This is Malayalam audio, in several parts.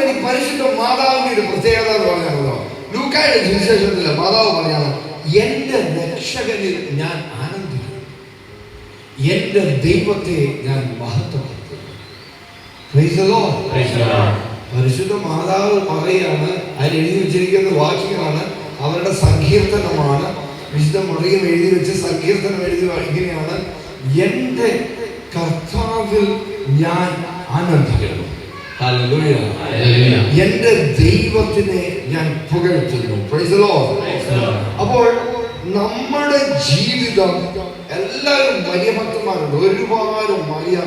ഈ പരിശുദ്ധ മാതാവിന്റെ ഒരു പ്രത്യേകത എന്ന് പറഞ്ഞാണല്ലോ, ലൂക്കായുടെ സുവിശേഷത്തിലെ മാതാവ് പറയാണ്, എന്റെ രക്ഷകനിൽ ഞാൻ ആനന്ദിക്കും, എന്റെ ദൈവത്തെ ഞാൻ മഹത്വപ്പെടുത്തും. പരിശുദ്ധ മാതാവ് പറയാണ്, അതിൽ എഴുതി വെച്ചിരിക്കുന്ന വാക്യങ്ങളാണ്, അവരുടെ സങ്കീർത്തനമാണ്. വിശുദ്ധ മറിയം എഴുതി വെച്ച് സങ്കീർത്തനം എഴുതി ഇങ്ങനെയാണ്, എന്റെ കർത്താവിൽ ഞാൻ ആനന്ദിക്കുന്നു, എന്റെ ദൈവത്തിനെ ഞാൻ പുകഴ്ത്തുന്നു. Praise the Lord. അപ്പോൾ നമ്മുടെ ജീവിതം, എല്ലാവരും വലിയ ഭക്തന്മാരുണ്ട്, ഒരുപാട് വലിയ,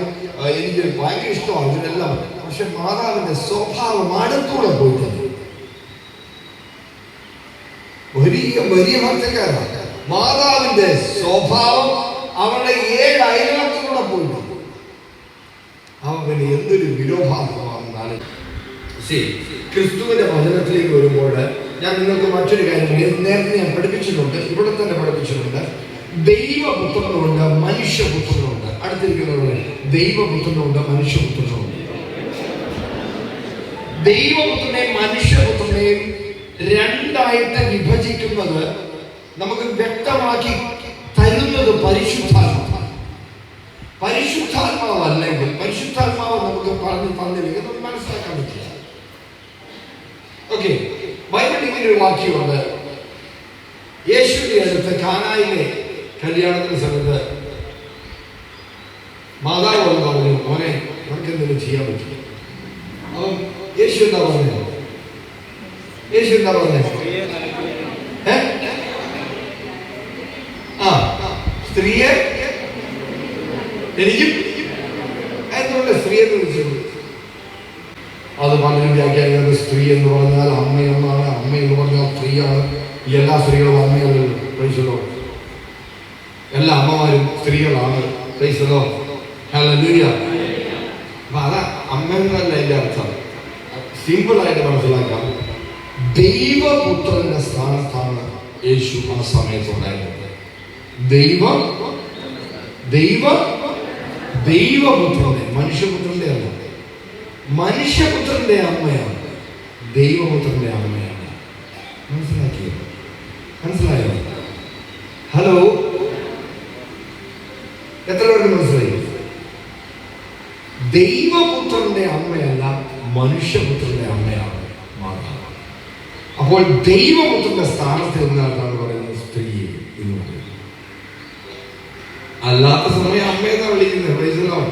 എനിക്ക് ഭയങ്കര ഇഷ്ടമാണ് ഇവരെല്ലാം. പക്ഷെ മാതാവിന്റെ സ്വഭാവം അടുത്തൂടെ പോയിട്ടുണ്ട്. വലിയ ഭക്തക്കാരാണ്. മാതാവിന്റെ സ്വഭാവം അവരുടെ 7 അയൽവക്കത്തൂടെ പോയിട്ടുണ്ട്. അവന് എന്തൊരു വിരോധാഭാസമാണെന്നാണ്. ക്രിസ്തുവിന്റെ വചനത്തിലേക്ക് വരുമ്പോൾ ഞാൻ നിങ്ങൾക്ക് മറ്റൊരു കാര്യം നേരത്തെ ഞാൻ പഠിപ്പിച്ചിട്ടുണ്ട്, ഇവിടെ തന്നെ പഠിപ്പിച്ചിട്ടുണ്ട്. ദൈവപുത്രനുണ്ട്, മനുഷ്യപുത്രനുണ്ട്. അടുത്തിരിക്കുന്നവരുടെ ദൈവപുത്രനുണ്ട്, മനുഷ്യപുത്രനുണ്ട്. ദൈവപുത്രനെയും മനുഷ്യപുത്രനെയും രണ്ടായിട്ട് വിഭജിക്കുന്നത് നമുക്ക് വ്യക്തമാക്കി തരുന്നത് പരിശുദ്ധാത്മാവാണ്. പരിശുദ്ധാത്മാവ് അല്ലെങ്കിൽ പരിശുദ്ധാത്മാവ് നമുക്ക് പറഞ്ഞു തന്നില്ലെങ്കിൽ നമുക്ക് മനസ്സിലാക്കാൻ പറ്റില്ല. ഓക്കെ, ബൈബിളിൽ ഇങ്ങനെ ഒരു വാക്യമുണ്ട്. യേശുവിന്റെ അടുത്ത് കാനായിലെ കല്യാണത്തിന് സമയത്ത് മാതാവ് പറഞ്ഞു, മോനെ നമുക്ക് എന്തെങ്കിലും ചെയ്യാൻ പറ്റും. അപ്പം യേശു എന്താ പറഞ്ഞത്? യേശു എന്താ പറഞ്ഞത്? സ്ത്രീയെ എനിക്കും എന്തുകൊണ്ട് സ്ത്രീയെ വിളിച്ചത്? അത് പലരും വ്യാഖ്യാനിക്കുന്നത് സ്ത്രീ എന്ന് പറഞ്ഞാൽ അമ്മയൊന്നാണ്, അമ്മ എന്ന് പറഞ്ഞാൽ സ്ത്രീയാണ്. എല്ലാ സ്ത്രീകളും അമ്മയല്ലോ. Praise the Lord. എല്ലാ അമ്മമാരും സ്ത്രീകളാണ്. Praise the Lord. ഹല്ലേലൂയ. അപ്പൊ അതാ അമ്മ എന്നല്ല അതിന്റെ അർത്ഥം. സിമ്പിളായിട്ട് മനസ്സിലാക്കാം. ദൈവപുത്രന്റെ സ്ഥാനത്താണ് യേശു ആ സമയത്തുണ്ടായിരുന്നത്. ദൈവപുത്രന്റെ, മനുഷ്യപുത്രന്റെ അല്ല, മനുഷ്യപുത്രന്റെ അമ്മയാണ്, ദൈവപുത്രന്റെ അമ്മയാണ്. മനസ്സിലായോ? ഹലോ, എത്ര പേർക്ക് മനസ്സിലായി? ദൈവപുത്രന്റെ അമ്മയല്ല, മനുഷ്യപുത്രന്റെ അമ്മയാണ് മാതാവ്. അപ്പോൾ ദൈവപുത്രന്റെ സ്ഥാനത്ത് നിന്നാണ് പറയുന്നത് സ്ത്രീ എന്ന് പറയുന്നത്. അല്ലാത്ത സമയം അമ്മയെന്നാണ് വിളിക്കുന്നത്. Praise the Lord.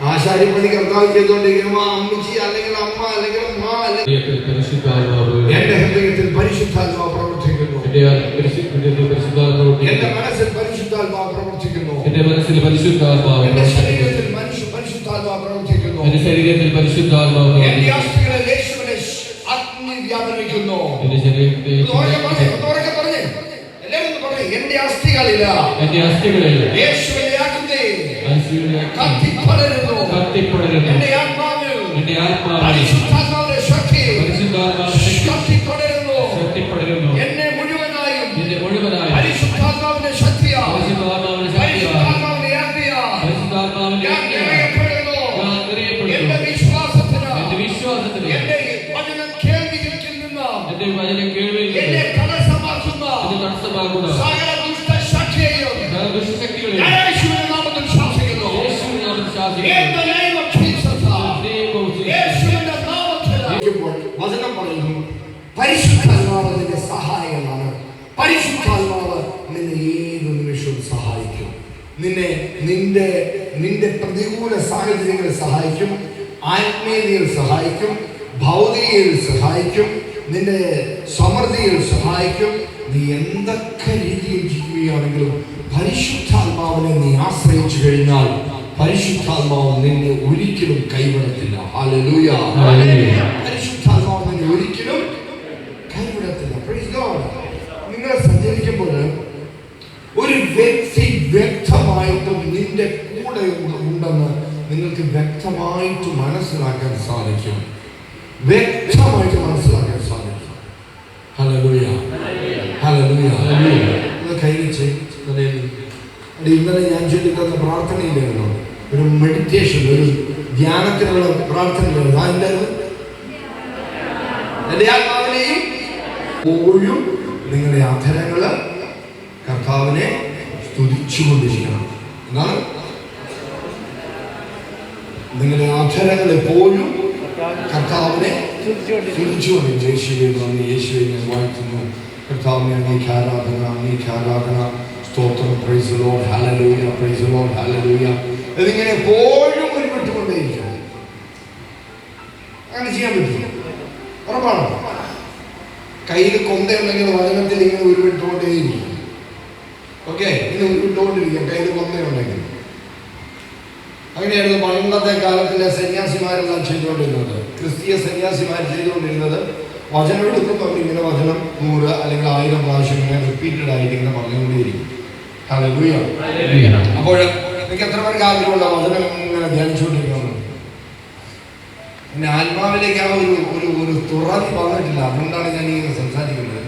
ആശാരിപ്പണി കർത്താവ് ചെയ്തുകൊണ്ടിരിക്കുമ്പോ അമ്മച്ചി അല്ലെങ്കിൽ അമ്മ അല്ലെങ്കിൽ അമ്മ അല്ലെങ്കിൽ എന്റെ ഹൃദയത്തിൽ പരിശുദ്ധാത്മാവ് പ്രവർത്തിക്കുന്നു, എന്റെ മനസ്സിൽ പരിശുദ്ധാത്മാവ് പ്രവർത്തിക്കുന്നു, എന്റെ ശരീരത്തിൽ പരിശുദ്ധാത്മാവ് പ്രവർത്തിക്കുന്നു, എന്റെ അസ്ഥികളിൽ യേശുവിന്റെ അഗ്നി വ്യാപരിക്കുന്നു. എന്റെ അസ്ഥികളിൽ യേശുവിന്റെ അഗ്നി കത്തിപ്പടരുന്നു. എന്റെ ആത്മാവിൽ പരിശുദ്ധാത്മാവിന്റെ ശക്തി കത്തിപ്പടരുന്നു. എന്നെ മുഴുവനായും പരിശുദ്ധാത്മാവിന്റെ ശക്തിയാൽ, പരിശുദ്ധാത്മാവിന്റെ ആജ്ഞയാൽ ഞാൻ നിറയപ്പെടുന്നു. എന്റെ വിശ്വാസത്തിന്, എന്റെ വചനം കേൾവിയിൽ നിന്ന് എന്നെ തടസ്സമാക്കുന്ന സകല ദുഷ്ടശക്തിയെയും യേശുവിന്റെ നാമത്തിൽ ശാസിക്കുന്നു. വചനം പറയുന്നു, പരിശുദ്ധാത്മാവ് നിന്റെ സഹായമാണ്. പരിശുദ്ധാത്മാവ് നിന്നെ ഏത് നിമിഷവും സഹായിക്കും. നിന്റെ പ്രതികൂല സാഹചര്യങ്ങളിൽ സഹായിക്കും, ആത്മീയതയിൽ സഹായിക്കും, ഭൗതികയിൽ സഹായിക്കും, നിന്റെ സമൃദ്ധിയിൽ സഹായിക്കും. നീ എന്തൊക്കെ രീതിയിൽ ജീവിക്കുകയാണെങ്കിലും പരിശുദ്ധാത്മാവിനെ നീ ആശ്രയിച്ചു കഴിഞ്ഞാൽ പരിശുദ്ധാത്മാവ് നിന്നെ ഒരിക്കലും കൈവിടത്തില്ല. ഹല്ലേലൂയ. പരിശുദ്ധാത്മാവ് നിന്നെ ഒരിക്കലും കൈവിടത്തില്ല. Praise God. നിങ്ങൾ സഞ്ചരിക്കുമ്പോൾ ഒരു വ്യക്തി വ്യക്തമായിട്ടും നിന്റെ കൂടെ ഉണ്ടെന്ന് നിങ്ങൾക്ക് വ്യക്തമായിട്ട് മനസ്സിലാക്കാൻ സാധിക്കും. വ്യക്തമായിട്ട് മനസ്സിലാക്കാൻ സാധിക്കും. ഹല്ലേലൂയ. ഹല്ലേലൂയ. കൈവച്ച് ഇന്നലെ ഞാൻ ചൊല്ലിത്തന്ന പ്രാർത്ഥനയിലായിരുന്നു, ഒരു മെഡിറ്റേഷൻ, ഒരു ധ്യാനത്തിനുള്ള പ്രാർത്ഥനയിലായിരുന്നു. എന്റെ ആത്മാവിനെയും എപ്പോഴും നിങ്ങളുടെ അധരങ്ങള് കർത്താവിനെ സ്തുതിച്ചുകൊണ്ടിരിക്കണം. എന്നാണ് നിങ്ങളുടെ അധരങ്ങൾ എപ്പോഴും കർത്താവിനെ സ്തുതിച്ചുകൊണ്ട് യേശുവേ നന്ദി, യേശുവേ ഞാൻ വാഴ്ത്തുന്നു, കർത്താവിനെ അങ്ങേക്ക് ആരാധന, അങ്ങേക്ക് ആരാധന, സ്തോത്രം, praise the Lord, hallelujah, praise the Lord, hallelujah. ഇതിങ്ങനെ എപ്പോഴും ഉരുവിട്ടുകൊണ്ടേയിരിക്കും. അങ്ങനെ ചെയ്യാൻ പറ്റും, ഉറപ്പാണ്. കയ്യിൽ കൊന്തയുണ്ടെങ്കിൽ വചനത്തിൽ ഇങ്ങനെ ഉരുവിട്ടുകൊണ്ടേയിരിക്കും. ഓക്കെ, ഇങ്ങനെ ഉരുവിട്ടുകൊണ്ടിരിക്കും കയ്യിൽ കൊന്തയുണ്ടെങ്കിൽ. അങ്ങനെയായിരുന്നു പണ്ടത്തെ കാലത്തിലെ സന്യാസിമാരെല്ലാം ചെയ്തുകൊണ്ടിരുന്നത്. ക്രിസ്തീയ സന്യാസിമാർ ചെയ്തുകൊണ്ടിരുന്നത് വചനം എടുക്കുമ്പോൾ ഇങ്ങനെ വചനം 100 അല്ലെങ്കിൽ 1000 പ്രാവശ്യം ഇങ്ങനെ റിപ്പീറ്റഡ് ആയിട്ട് ഇങ്ങനെ പറഞ്ഞുകൊണ്ടേയിരിക്കും. ഹല്ലേലൂയ. അപ്പോൾ എനിക്ക് എത്ര പേർക്ക് ആഗ്രഹമുള്ള വചനം ഇങ്ങനെ ധ്യാനിച്ചുകൊണ്ടിരിക്കണം. പിന്നെ ആത്മാവിലേക്ക് ആ ഒരു തുറവി വന്നിട്ടില്ല. അതുകൊണ്ടാണ് ഞാൻ ഈ സംസാരിക്കുന്നത്.